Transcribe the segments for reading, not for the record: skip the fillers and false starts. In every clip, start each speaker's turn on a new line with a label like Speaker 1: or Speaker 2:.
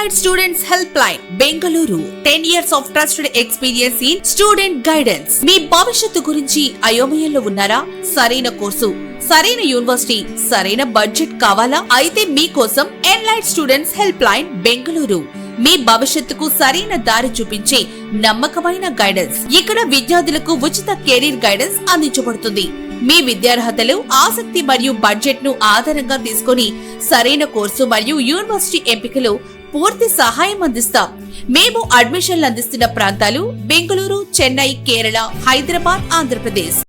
Speaker 1: Enlightened Students Helpline, Bengaluru. 10 years of trusted experience in student guidance. మీ భవిష్యత్తు గురించి అయోమయంలో ఉన్నారా? సరైన కోర్సు, సరైన యూనివర్సిటీ, సరైన బడ్జెట్ కావాలా? అయితే మీకోసం Enlightened Students Helpline, Bengaluru. మీ భవిష్యత్తుకు సరైన దారి చూపించే నమ్మకమైన గైడెన్స్. ఇక్కడ విద్యార్థులకు ఉచిత కెరీర్ గైడెన్స్ అందించబడుతుంది. మీ విద్యార్హతలు, ఆసక్తి మరియు బడ్జెట్ ను ఆధారంగా తీసుకుని సరైన కోర్సు మరియు యూనివర్సిటీ ఎంపికలు పూర్తి సహాయం అందిస్తాం. మేము అడ్మిషన్లు అందిస్తున్న ప్రాంతాలు బెంగళూరు, చెన్నై, కేరళ, హైదరాబాద్, ఆంధ్రప్రదేశ్.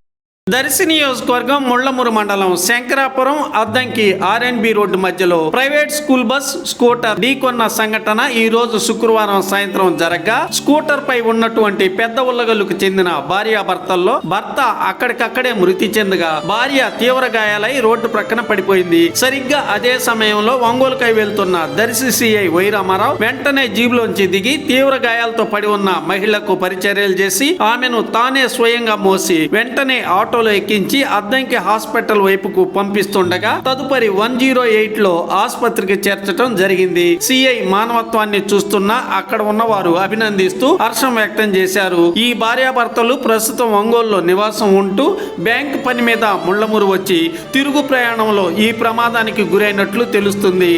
Speaker 2: దర్శి నియోజకవర్గం ముళ్లమూరు మండలం శంకరాపురం అద్దంకి ఆర్ఎన్బి రోడ్డు మధ్యలో ప్రైవేట్ స్కూల్ బస్ స్కూటర్ ఢీకొన్న సంఘటన ఈ రోజు శుక్రవారం సాయంత్రం జరగగా, స్కూటర్ పై ఉన్నటువంటి పెద్ద ఉల్లగల్లుకు చెందిన భార్యాభర్తల్లో భర్త అక్కడికక్కడే మృతి చెందగా, భార్య తీవ్ర గాయాలై రోడ్డు ప్రక్కన పడిపోయింది. సరిగ్గా అదే సమయంలో ఒంగోలుకై వెళ్తున్న దర్శి సిఐ వైరామారావు వెంటనే జీబులోంచి దిగి తీవ్ర గాయాలతో పడి ఉన్న మహిళకు పరిచర్యలు చేసి ఆమెను తానే స్వయంగా మోసి వెంటనే ఆటోలో ఎక్కించి అద్దంకి హాస్పిటల్ వైపుకు పంపిస్తుండగా తదుపరి 108 లో ఆసుపత్రికి చేర్చడం జరిగింది. సిఐ మానవత్వాన్ని చూస్తున్న అక్కడ ఉన్నవారు అభినందిస్తూ హర్షం వ్యక్తం చేశారు. ఈ భార్యాభర్తలు ప్రస్తుతం ఒంగోలులో నివాసం ఉంటూ బ్యాంక్ పని మీద ముళ్లమూరు వచ్చి తిరుగు ప్రయాణంలో ఈ ప్రమాదానికి గురైనట్లు తెలుస్తుంది.